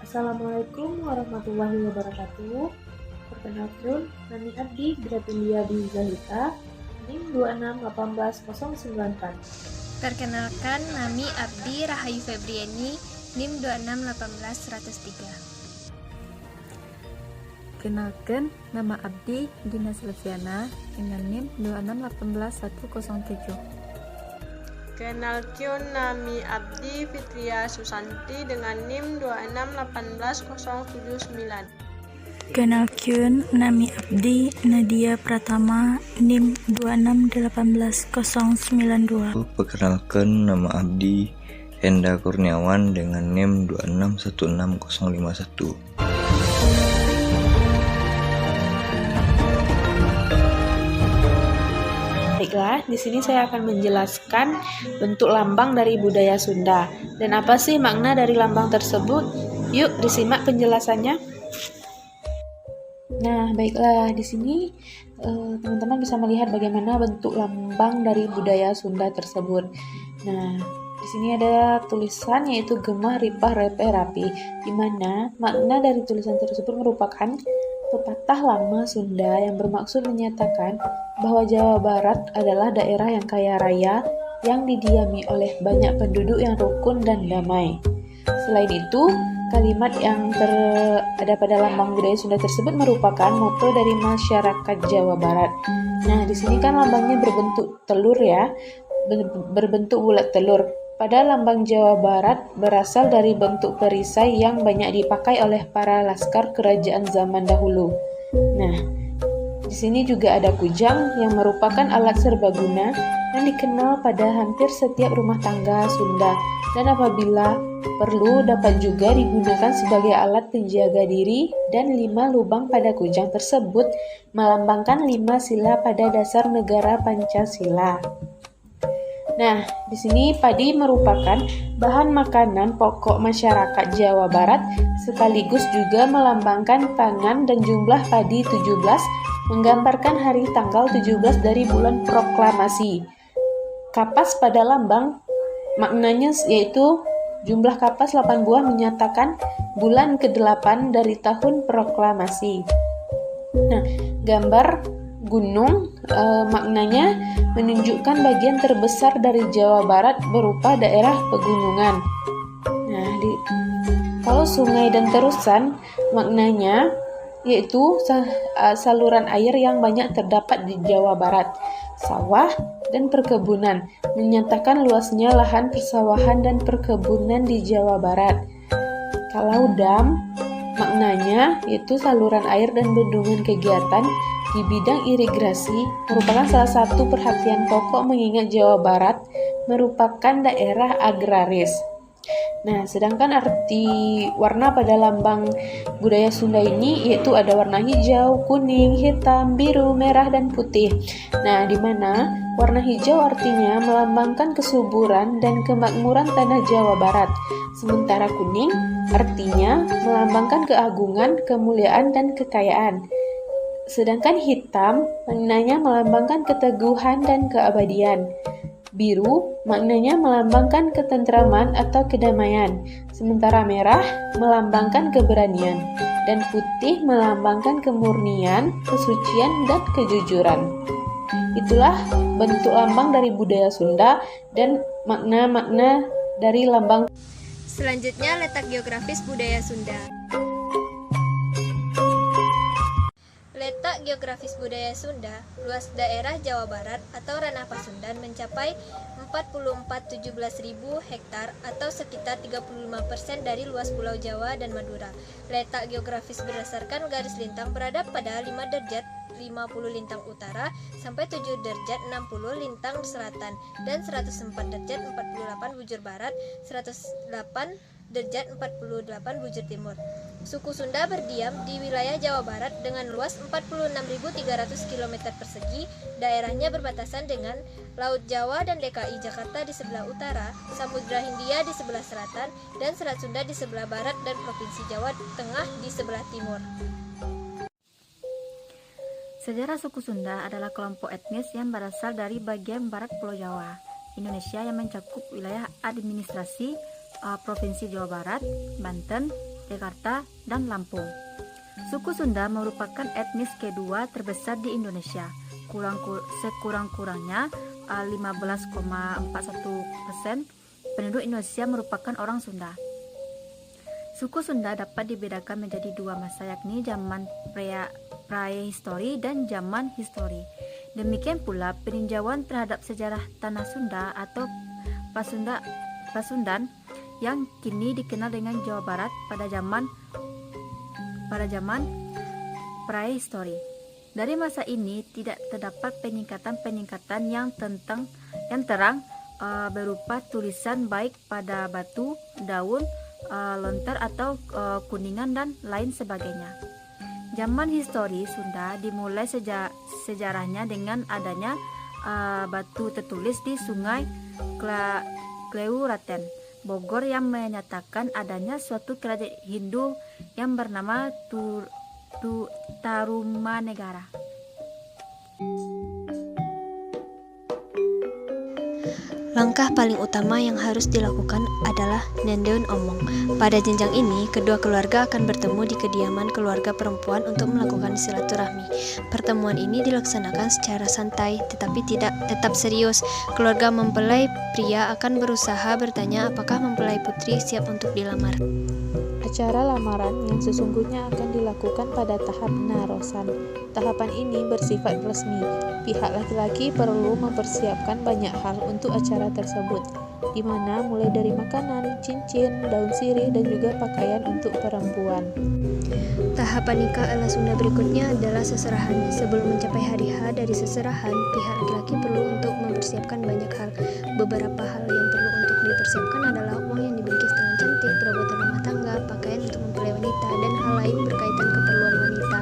Assalamualaikum warahmatullahi wabarakatuh. Perkenalkan, Nani Abdi Gratilia Bizahita, NIM 261809. Perkenalkan, Nami Abdi Rahayu Febriani, NIM 2618103. Kenalkan, nama Abdi Dina Silviana dengan NIM 2618107. Kenalkan, Nami Abdi Fitria Susanti dengan NIM 2618079. Kenalkan, Nami Abdi Nadia Pratama, NIM 2618092. Perkenalkan, nama Abdi Henda Kurniawan dengan NIM 2616051. Baiklah, di sini saya akan menjelaskan bentuk lambang dari budaya Sunda dan apa sih makna dari lambang tersebut. Yuk, disimak penjelasannya. Nah, baiklah, di sini teman-teman bisa melihat bagaimana bentuk lambang dari budaya Sunda tersebut. Nah, di sini ada tulisan yaitu Gemah Ripah Repeh Rapi, di mana makna dari tulisan tersebut merupakan pepatah lama Sunda yang bermaksud menyatakan bahwa Jawa Barat adalah daerah yang kaya raya yang didiami oleh banyak penduduk yang rukun dan damai. Selain itu, kalimat yang ada pada lambang budaya Sunda tersebut merupakan moto dari masyarakat Jawa Barat. Nah, di sini kan lambangnya berbentuk telur ya, berbentuk bulat telur. Pada lambang Jawa Barat berasal dari bentuk perisai yang banyak dipakai oleh para laskar kerajaan zaman dahulu. Nah, di sini juga ada kujang yang merupakan alat serbaguna yang dikenal pada hampir setiap rumah tangga Sunda dan apabila perlu dapat juga digunakan sebagai alat penjaga diri, dan 5 lubang pada kujang tersebut melambangkan 5 sila pada dasar negara Pancasila. Nah, di sini padi merupakan bahan makanan pokok masyarakat Jawa Barat sekaligus juga melambangkan pangan, dan jumlah padi 17 menggambarkan hari tanggal 17 dari bulan proklamasi. Kapas pada lambang maknanya yaitu jumlah kapas 8 buah menyatakan bulan ke-8 dari tahun proklamasi. Nah, gambar gunung maknanya menunjukkan bagian terbesar dari Jawa Barat berupa daerah pegunungan. Nah, kalau sungai dan terusan maknanya yaitu saluran air yang banyak terdapat di Jawa Barat. Sawah dan perkebunan menyatakan luasnya lahan persawahan dan perkebunan di Jawa Barat. Kalau dam maknanya yaitu saluran air dan bendungan kegiatan di bidang irigasi merupakan salah satu perhatian pokok mengingat Jawa Barat merupakan daerah agraris. Nah, sedangkan arti warna pada lambang budaya Sunda ini yaitu ada warna hijau, kuning, hitam, biru, merah, dan putih. Nah, di mana warna hijau artinya melambangkan kesuburan dan kemakmuran tanah Jawa Barat, sementara kuning artinya melambangkan keagungan, kemuliaan, dan kekayaan. Sedangkan hitam maknanya melambangkan keteguhan dan keabadian. Biru maknanya melambangkan ketentraman atau kedamaian, sementara merah melambangkan keberanian, dan putih melambangkan kemurnian, kesucian, dan kejujuran. Itulah bentuk lambang dari budaya Sunda dan makna-makna dari lambang. Selanjutnya, letak geografis budaya Sunda. Letak geografis budaya Sunda, luas daerah Jawa Barat atau ranah Pasundan mencapai 44.017.000 hektar atau sekitar 35% dari luas Pulau Jawa dan Madura. Letak geografis berdasarkan garis lintang berada pada 5 derajat 50 lintang utara sampai 7 derajat 60 lintang selatan dan 104 derajat 48 bujur barat, 108 derajat 48 bujur timur. Suku Sunda berdiam di wilayah Jawa Barat dengan luas 46.300 km persegi. Daerahnya berbatasan dengan Laut Jawa dan DKI Jakarta di sebelah utara, Samudra Hindia di sebelah selatan, dan Selat Sunda di sebelah barat, dan Provinsi Jawa Tengah di sebelah timur. Sejarah suku Sunda adalah kelompok etnis yang berasal dari bagian barat Pulau Jawa, Indonesia yang mencakup wilayah administrasi Provinsi Jawa Barat, Banten, Jakarta, dan Lampung. Suku Sunda merupakan etnis kedua terbesar di Indonesia. Sekurang-kurangnya 15,41% penduduk Indonesia merupakan orang Sunda. Suku Sunda dapat dibedakan menjadi dua masa, yakni zaman prahistori dan zaman histori. Demikian pula peninjauan terhadap sejarah tanah Sunda atau Pasundan yang kini dikenal dengan Jawa Barat pada zaman prahistori. Dari masa ini tidak terdapat peningkatan yang terang berupa tulisan baik pada batu, daun, lontar atau kuningan dan lain sebagainya. Zaman histori Sunda dimulai sejarahnya dengan adanya batu tertulis di Sungai Kleuraten, Bogor yang menyatakan adanya suatu kerajaan Hindu yang bernama Tarumanegara. Langkah paling utama yang harus dilakukan adalah Nendeun Omong. Pada jenjang ini, kedua keluarga akan bertemu di kediaman keluarga perempuan untuk melakukan silaturahmi. Pertemuan ini dilaksanakan secara santai, tetapi tetap serius. Keluarga mempelai pria akan berusaha bertanya apakah mempelai putri siap untuk dilamar. Acara lamaran yang sesungguhnya akan dilakukan pada tahap narosan. Tahapan ini bersifat resmi. Pihak laki-laki perlu mempersiapkan banyak hal untuk acara tersebut, di mana mulai dari makanan, cincin, daun sirih, dan juga pakaian untuk perempuan. Tahapan nikah ala Sunda berikutnya adalah seserahan. Sebelum mencapai hari H dari seserahan, pihak laki-laki perlu untuk mempersiapkan banyak hal. Beberapa hal yang perlu untuk dipersiapkan adalah uang yang dibingkis dengan cantik, perabotan rumah tangga, pakaian untuk mempelai wanita, dan hal lain berkaitan keperluan wanita.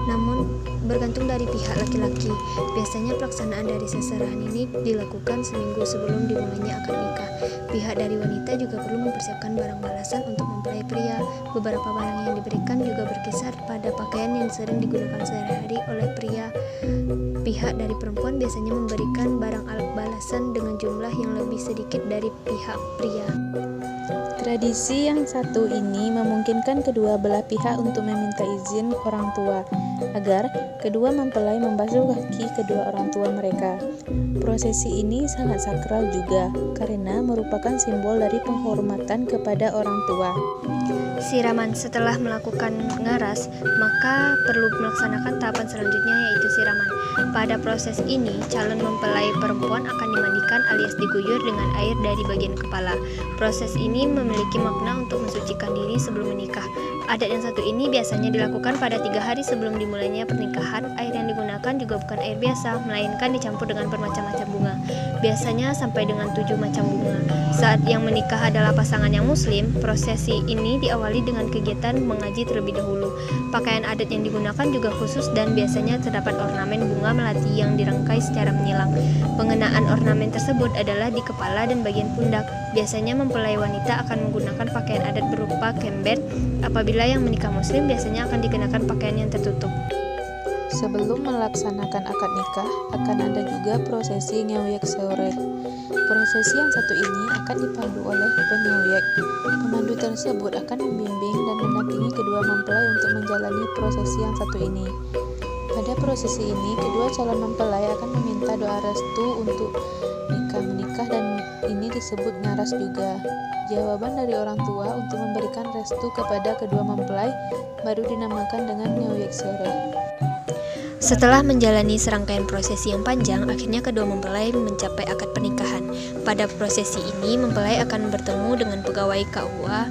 Namun, bergantung dari pihak laki-laki. Biasanya pelaksanaan dari seserahan ini dilakukan seminggu sebelum dimulainya akad nikah. Pihak dari wanita juga perlu mempersiapkan barang balasan untuk mempelai pria. Beberapa barang yang diberikan juga berkisar pada pakaian yang sering digunakan sehari-hari oleh pria. Pihak dari perempuan biasanya memberikan barang alat balasan dengan jumlah yang lebih sedikit dari pihak pria. Tradisi yang satu ini memungkinkan kedua belah pihak untuk meminta izin orang tua agar kedua mempelai membasuh kaki kedua orang tua mereka. Prosesi ini sangat sakral juga karena merupakan simbol dari penghormatan kepada orang tua. Siraman. Setelah melakukan ngaras, maka perlu melaksanakan tahapan selanjutnya, yaitu siraman. Pada proses ini, calon mempelai perempuan akan dimandikan alias diguyur dengan air dari bagian kepala. Proses ini memiliki makna untuk mensucikan diri sebelum menikah. Adat yang satu ini biasanya dilakukan pada 3 hari sebelum dimulainya pernikahan. Air yang digunakan juga bukan air biasa, melainkan dicampur dengan bermacam-macam bunga. Biasanya sampai dengan 7 macam bunga. Saat yang menikah adalah pasangan yang muslim, prosesi ini diawali dengan kegiatan mengaji terlebih dahulu. Pakaian adat yang digunakan juga khusus dan biasanya terdapat ornamen bunga melati yang dirangkai secara menyilang. Pengenaan ornamen tersebut adalah di kepala dan bagian pundak. Biasanya mempelai wanita akan menggunakan pakaian adat berupa kemben. Apabila yang menikah muslim, biasanya akan dikenakan pakaian yang tertutup. Sebelum melaksanakan akad nikah, akan ada juga prosesi ngewek sore. Prosesi yang satu ini akan dipandu oleh pengewek. Pemandu tersebut akan membimbing dan mendampingi kedua mempelai untuk menjalani prosesi yang satu ini. Pada prosesi ini, kedua calon mempelai akan meminta doa restu untuk menikah dan ini disebut ngaras juga. Jawaban dari orang tua untuk memberikan restu kepada kedua mempelai baru dinamakan dengan ngewek sore. Setelah menjalani serangkaian prosesi yang panjang, akhirnya kedua mempelai mencapai akad pernikahan. Pada prosesi ini, mempelai akan bertemu dengan pegawai KUA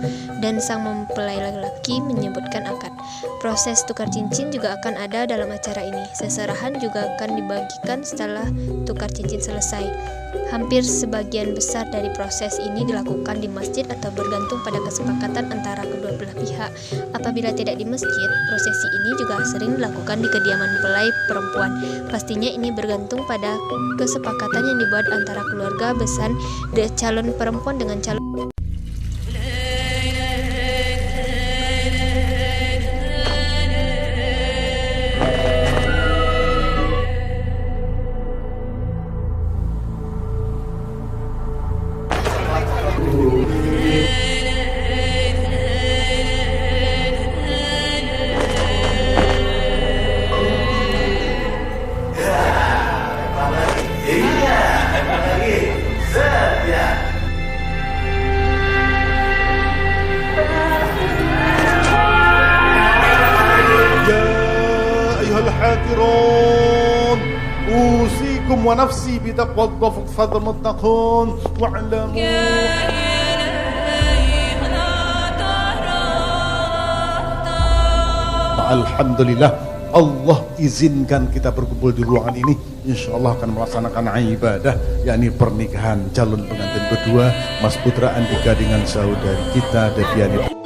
dan sang mempelai laki-laki menyebutkan akad. Proses tukar cincin juga akan ada dalam acara ini. Seserahan juga akan dibagikan setelah tukar cincin selesai. Hampir sebagian besar dari proses ini dilakukan di masjid atau bergantung pada kesepakatan antara kedua belah pihak. Apabila tidak di masjid, prosesi ini juga sering dilakukan di kediaman mempelai perempuan. Pastinya ini bergantung pada kesepakatan yang dibuat antara keluarga besar calon perempuan dengan calon الموقرون أوصيكم ونفسي بتقوى الله فقد المتقون واعلموا Alhamdulillah Allah izinkan kita berkumpul di ruangan ini. Insya Allah akan melaksanakan ibadah, yakni pernikahan calon pengantin berdua Mas Putra Andika dengan saudari kita Deviani.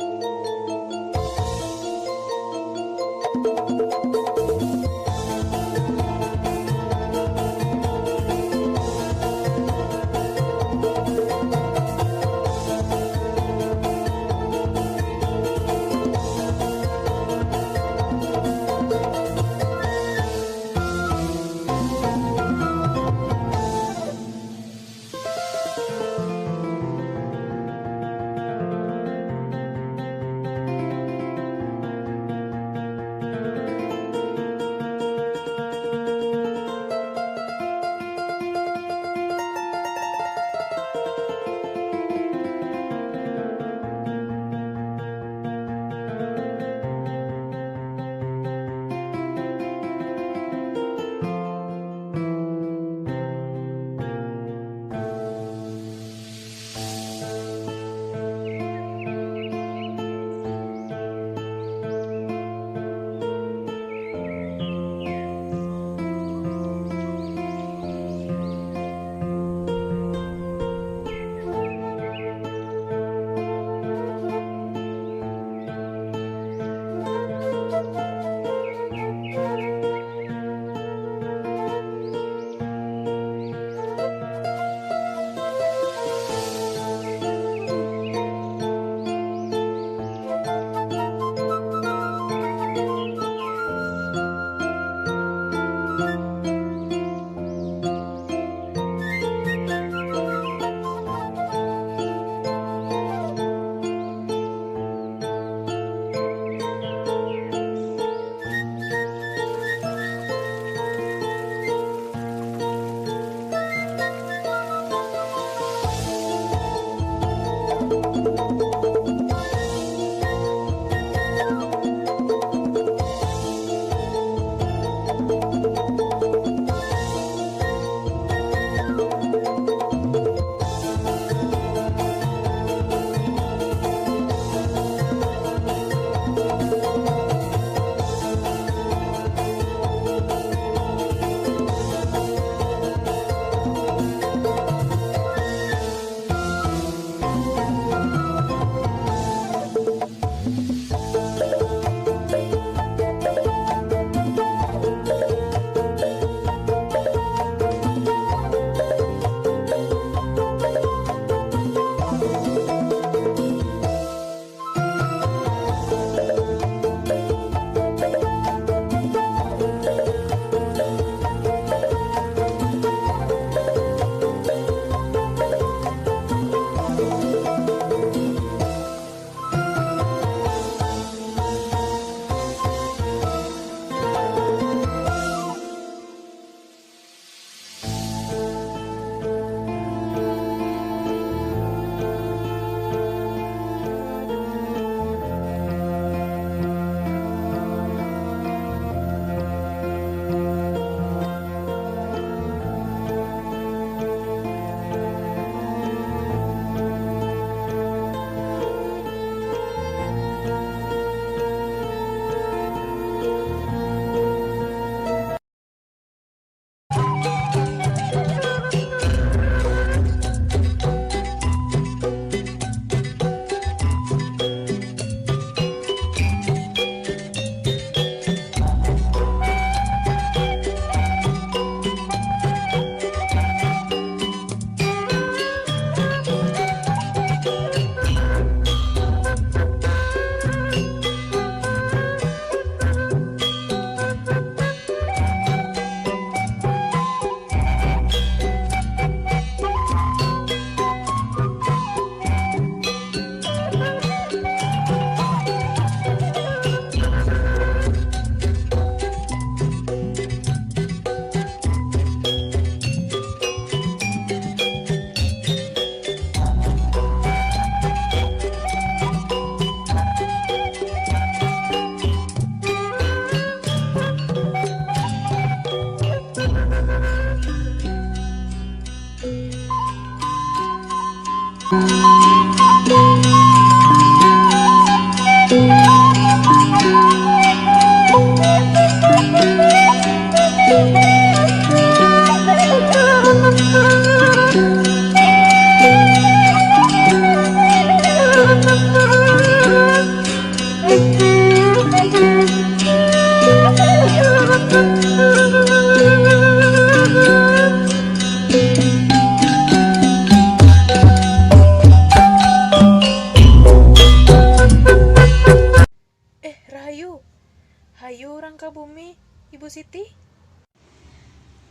Sukabumi, Ibu Siti?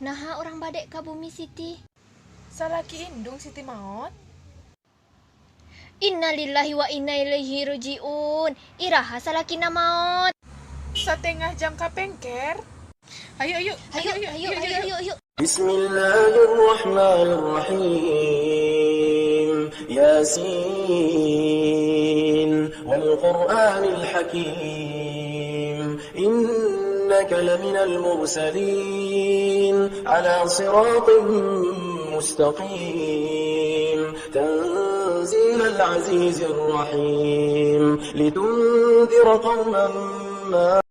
Nah, orang badek ka bumi Siti. Salaki indung Siti maot? Innalillahi wa inna ilaihi rajiun. Iraha salakina maot. Setengah jam kapengker? Ayo. Ayo. بسم الله الرحمن الرحيم ياسين والقرآن الحكيم إنك لمن المرسلين على صراط مستقيم تنزيل العزيز الرحيم لتنذر قوما ما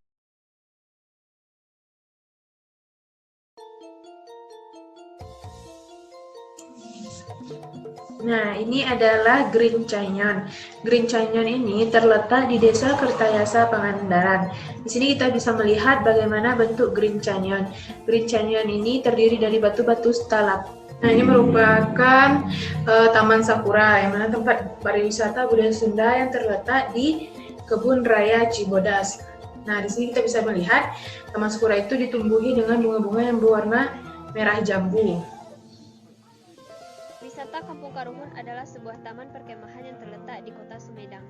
Nah, ini adalah Green Canyon. Green Canyon ini terletak di Desa Kertayasa, Pangandaran. Di sini kita bisa melihat bagaimana bentuk Green Canyon. Green Canyon ini terdiri dari batu-batu stalak. Nah, ini merupakan Taman Sakura, yang mana tempat pariwisata budaya Sunda yang terletak di Kebun Raya Cibodas. Nah, di sini kita bisa melihat Taman Sakura itu ditumbuhi dengan bunga-bunga yang berwarna merah jambu. Wisata Kampung Karuhun adalah sebuah taman perkemahan yang terletak di Kota Sumedang,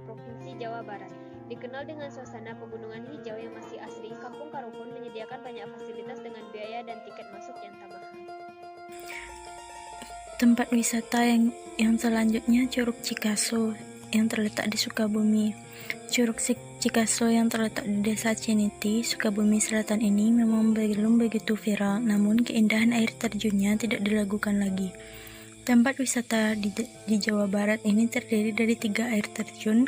Provinsi Jawa Barat. Dikenal dengan suasana pegunungan hijau yang masih asri, Kampung Karuhun menyediakan banyak fasilitas dengan biaya dan tiket masuk yang tak mahal. Tempat wisata yang selanjutnya Curug Cikaso yang terletak di Sukabumi. Curug Cikaso yang terletak di Desa Ciniti, Sukabumi Selatan ini memang belum begitu viral, namun keindahan air terjunnya tidak diragukan lagi. Tempat wisata di Jawa Barat ini terdiri dari 3 air terjun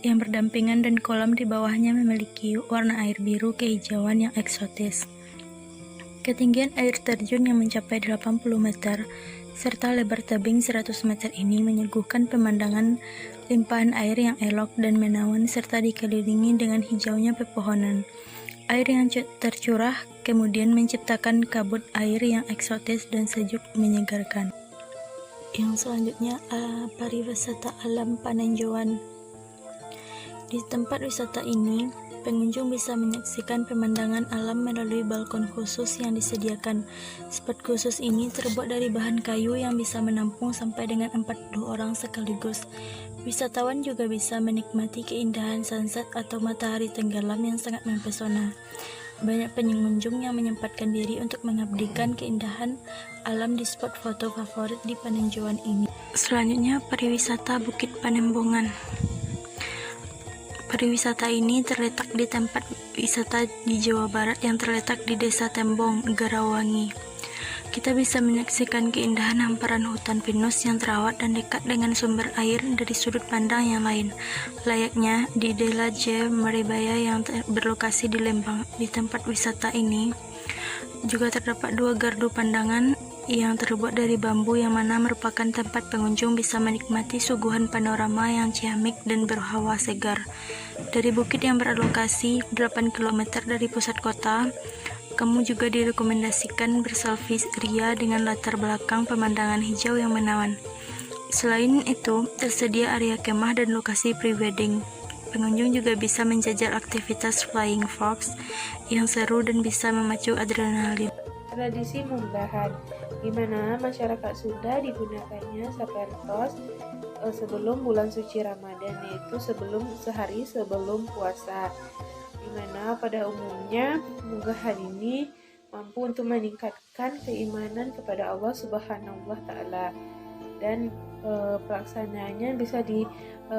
yang berdampingan dan kolam di bawahnya memiliki warna air biru kehijauan yang eksotis. Ketinggian air terjun yang mencapai 80 meter serta lebar tebing 100 meter ini menyuguhkan pemandangan limpahan air yang elok dan menawan serta dikelilingi dengan hijaunya pepohonan. Air yang tercurah kemudian menciptakan kabut air yang eksotis dan sejuk menyegarkan. Yang selanjutnya pariwisata alam Panenjoan. Di tempat wisata ini, pengunjung bisa menyaksikan pemandangan alam melalui balkon khusus yang disediakan. Spot khusus ini terbuat dari bahan kayu yang bisa menampung sampai dengan 40 orang sekaligus. Wisatawan juga bisa menikmati keindahan sunset atau matahari tenggelam yang sangat mempesona. Banyak pengunjung yang menyempatkan diri untuk mengabdikan keindahan alam di spot foto favorit di Panenjoan ini. Selanjutnya, pariwisata Bukit Panembongan. Pariwisata ini terletak di tempat wisata di Jawa Barat yang terletak di Desa Tembong, Garawangi. Kita bisa menyaksikan keindahan hamparan hutan pinus yang terawat dan dekat dengan sumber air dari sudut pandang yang lain, layaknya di Dela J. Maribaya yang berlokasi di Lembang. Di tempat wisata ini juga terdapat 2 gardu pandangan yang terbuat dari bambu yang mana merupakan tempat pengunjung bisa menikmati suguhan panorama yang ciamik dan berhawa segar. Dari bukit yang berlokasi 8 km dari pusat kota, kamu juga direkomendasikan berselfie ria dengan latar belakang pemandangan hijau yang menawan. Selain itu, tersedia area kemah dan lokasi pre-wedding. Pengunjung juga bisa menjajal aktivitas flying fox yang seru dan bisa memacu adrenalin. Tradisi munggahan, di mana masyarakat Sunda digunakannya sapertos sebelum bulan suci Ramadan, yaitu sehari sebelum puasa. Di mana pada umumnya munggahan ini mampu untuk meningkatkan keimanan kepada Allah Subhanahu wa Ta'ala, dan pelaksanaannya bisa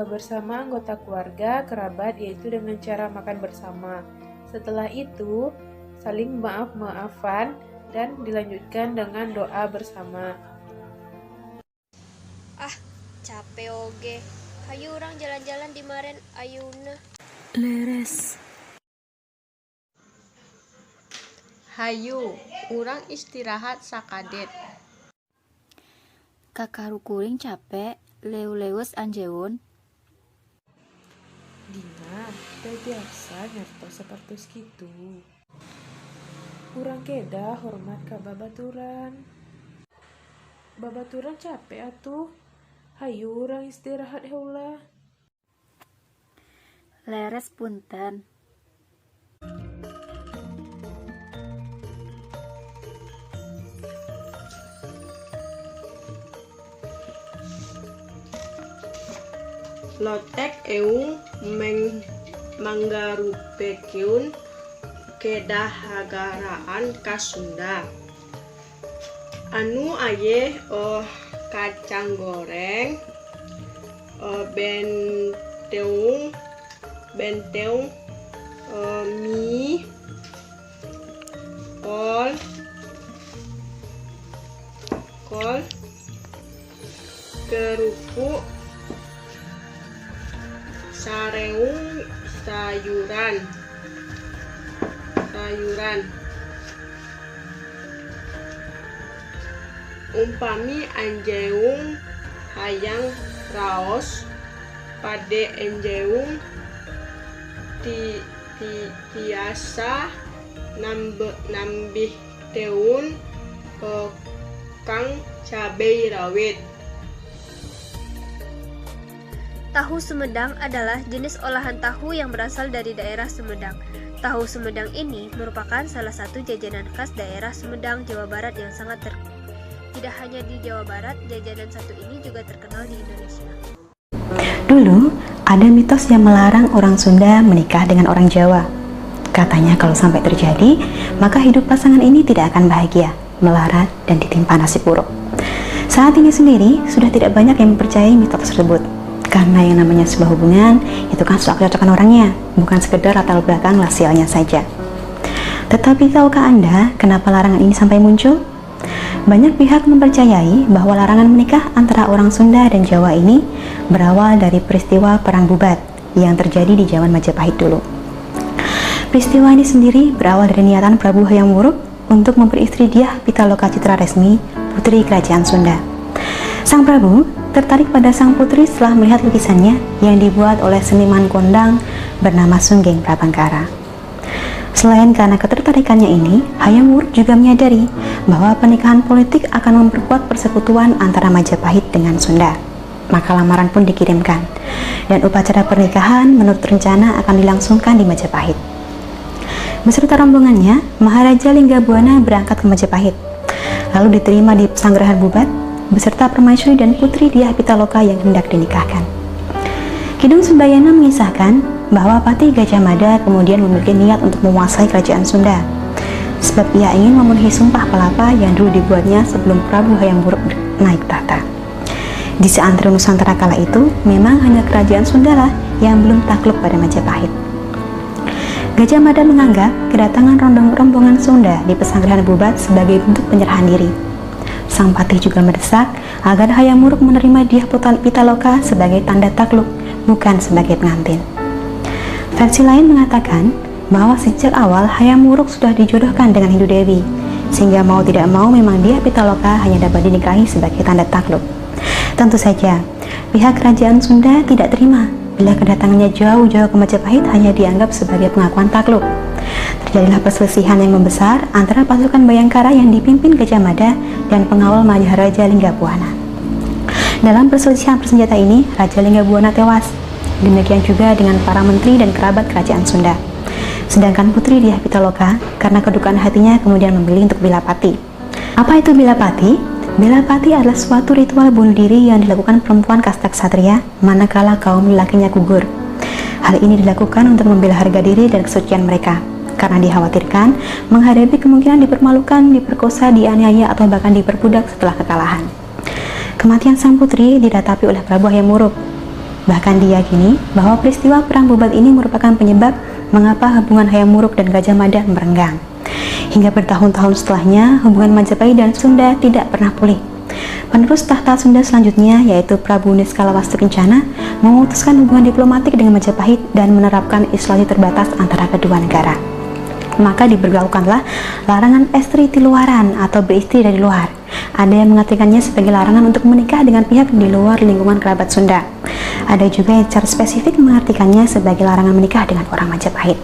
bersama anggota keluarga, kerabat, yaitu dengan cara makan bersama. Setelah itu saling maaf-maafan dan dilanjutkan dengan doa bersama. Capek oge. Hayu orang jalan-jalan di maren ayuna. Leres. Hayu, urang istirahat sakadet. Kakaru kuring capek, leu-leuweus anjeun. Dina, teh biasa nyertos sapertos kitu. Urang keda hormat ka babaturan. Babaturan capek atuh. Hayu urang istirahat heula. Leres punten. lotek eung manggarupekeun kedahagaraan ka Sunda. Anu aye kacang goreng, benteung, mie, kol, kerupuk, sareung, sayuran. Umpami anjeung hayang raos pade enjeung tiasa nambih teun kang cabai rawit. Tahu Sumedang adalah jenis olahan tahu yang berasal dari daerah Sumedang. Tahu Sumedang ini merupakan salah satu jajanan khas daerah Sumedang, Jawa Barat yang sangat terkenal. Tidak hanya di Jawa Barat, jajanan satu ini juga terkenal di Indonesia. Dulu, ada mitos yang melarang orang Sunda menikah dengan orang Jawa. Katanya kalau sampai terjadi, maka hidup pasangan ini tidak akan bahagia, melarat, dan ditimpa nasib buruk. Saat ini sendiri, sudah tidak banyak yang mempercayai mitos tersebut. Karena yang namanya sebuah hubungan, itu kan soal kecocokan orangnya, bukan sekedar latar belakang rasialnya saja. Tetapi tahukah Anda kenapa larangan ini sampai muncul? Banyak pihak mempercayai bahwa larangan menikah antara orang Sunda dan Jawa ini berawal dari peristiwa Perang Bubat yang terjadi di zaman Majapahit dulu. Peristiwa ini sendiri berawal dari niatan Prabu Hayam Wuruk untuk memperistri Dyah Pitaloka Citraresmi, putri kerajaan Sunda. Sang Prabu tertarik pada sang putri setelah melihat lukisannya yang dibuat oleh seniman kondang bernama Sungging Prabangkara. Selain karena ketertarikannya ini, Hayam Wuruk juga menyadari bahwa pernikahan politik akan memperkuat persekutuan antara Majapahit dengan Sunda. Maka lamaran pun dikirimkan, dan upacara pernikahan menurut rencana akan dilangsungkan di Majapahit. Beserta rombongannya, Maharaja Linggabuana berangkat ke Majapahit, lalu diterima di Pesanggerahan Bubat beserta permaisuri dan putri Dyah Pitaloka yang hendak dinikahkan. Kidung Sundayana mengisahkan bahwa Patih Gajah Mada kemudian memiliki niat untuk menguasai kerajaan Sunda, sebab ia ingin memenuhi sumpah pelapa yang dulu dibuatnya sebelum Prabu Hayam Wuruk naik tahta. Di seantero Nusantara kala itu, memang hanya kerajaan Sunda lah yang belum takluk pada Majapahit. Gajah Mada menganggap kedatangan rombongan Sunda di Pesanggerahan Bubat sebagai bentuk penyerahan diri. Sang Patih juga mendesak agar Hayam Wuruk menerima Dyah Pitaloka sebagai tanda takluk, bukan sebagai pengantin. Versi lain mengatakan bahwa sejak awal Hayam Wuruk sudah dijodohkan dengan Hindu Dewi, sehingga mau tidak mau memang Dyah Pitaloka hanya dapat dinikahi sebagai tanda takluk. Tentu saja, pihak kerajaan Sunda tidak terima bila kedatangannya jauh-jauh ke Majapahit hanya dianggap sebagai pengakuan takluk. Terjadilah perselisihan yang membesar antara pasukan Bayangkara yang dipimpin Gajah Mada dan pengawal Maharaja Linggabuana. Dalam perselisihan bersenjata ini, Raja Linggabuana tewas. Demikian juga dengan para menteri dan kerabat kerajaan Sunda. Sedangkan putri Dyah Pitaloka, karena kedukaan hatinya kemudian memilih untuk bela pati. Apa itu bela pati? Bela pati adalah suatu ritual bunuh diri yang dilakukan perempuan kasta ksatria manakala kaum lelakinya gugur. Hal ini dilakukan untuk membela harga diri dan kesucian mereka, karena dikhawatirkan menghadapi kemungkinan dipermalukan, diperkosa, dianiaya, atau bahkan diperbudak setelah kekalahan. Kematian sang putri diratapi oleh Prabu Hayam Wuruk. Bahkan diyakini bahwa peristiwa Perang Bubat ini merupakan penyebab mengapa hubungan Hayam Wuruk dan Gajah Mada merenggang. Hingga bertahun-tahun setelahnya, hubungan Majapahit dan Sunda tidak pernah pulih. Penerus tahta Sunda selanjutnya, yaitu Prabu Niskalawastu Kencana, memutuskan hubungan diplomatik dengan Majapahit dan menerapkan isolasi terbatas antara kedua negara. Maka diberlakukanlah larangan estri tiluaran atau beristri dari luar. Ada yang mengartikannya sebagai larangan untuk menikah dengan pihak di luar lingkungan kerabat Sunda. Ada juga yang secara spesifik mengartikannya sebagai larangan menikah dengan orang Majapahit.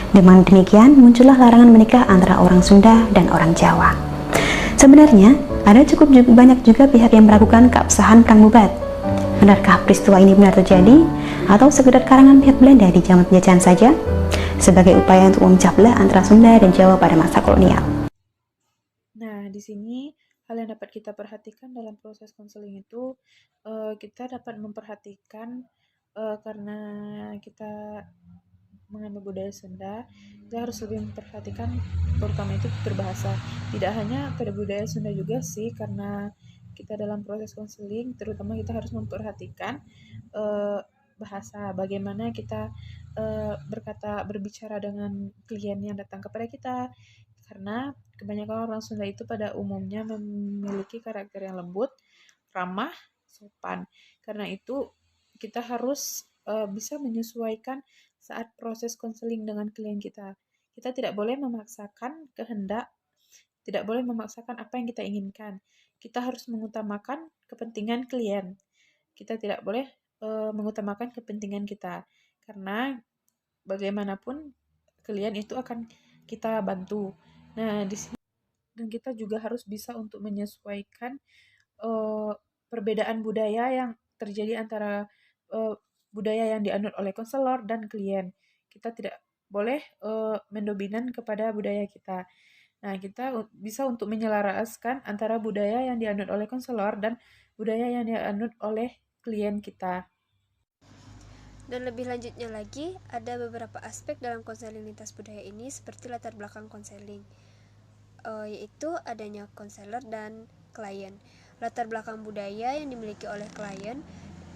Dengan demikian, muncullah larangan menikah antara orang Sunda dan orang Jawa. Sebenarnya, ada cukup banyak juga pihak yang meragukan keabsahan Perang Bubat. Benarkah peristiwa ini benar terjadi, atau sekedar karangan pihak Belanda di zaman penjajahan saja, sebagai upaya untuk memecah belah antara Sunda dan Jawa pada masa kolonial? Nah, di sini hal yang dapat kita perhatikan dalam proses konseling itu, kita dapat memperhatikan karena kita mengambil budaya Sunda, kita harus lebih memperhatikan terutama itu berbahasa. Tidak hanya pada budaya Sunda juga sih, karena kita dalam proses konseling terutama kita harus memperhatikan bahasa, bagaimana kita berbicara dengan klien yang datang kepada kita, karena kebanyakan orang Sunda itu pada umumnya memiliki karakter yang lembut, ramah, sopan. Karena itu kita harus bisa menyesuaikan saat proses konseling dengan klien kita. Kita tidak boleh memaksakan kehendak, tidak boleh memaksakan apa yang kita inginkan. Kita harus mengutamakan kepentingan klien. Kita tidak boleh mengutamakan kepentingan kita, karena bagaimanapun klien itu akan kita bantu. Nah, di sini dan kita juga harus bisa untuk menyesuaikan perbedaan budaya yang terjadi antara budaya yang dianut oleh konselor dan klien. Kita tidak boleh mendominan kepada budaya kita. Nah, kita bisa untuk menyelaraskan antara budaya yang dianut oleh konselor dan budaya yang dianut oleh klien kita. Dan lebih lanjutnya lagi, ada beberapa aspek dalam konseling lintas budaya ini seperti latar belakang konseling, yaitu adanya konselor dan klien. Latar belakang budaya yang dimiliki oleh klien,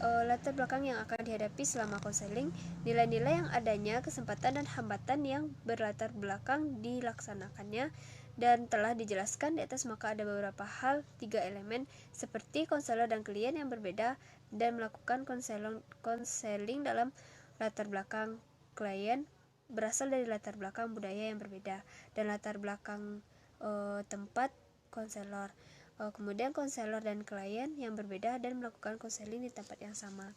latar belakang yang akan dihadapi selama konseling, nilai-nilai yang adanya, kesempatan dan hambatan yang berlatar belakang dilaksanakannya, dan telah dijelaskan di atas, maka ada beberapa hal, 3 elemen seperti konselor dan klien yang berbeda dan melakukan konseling dalam latar belakang klien berasal dari latar belakang budaya yang berbeda dan latar belakang tempat konselor. Kemudian konselor dan klien yang berbeda dan melakukan konseling di tempat yang sama.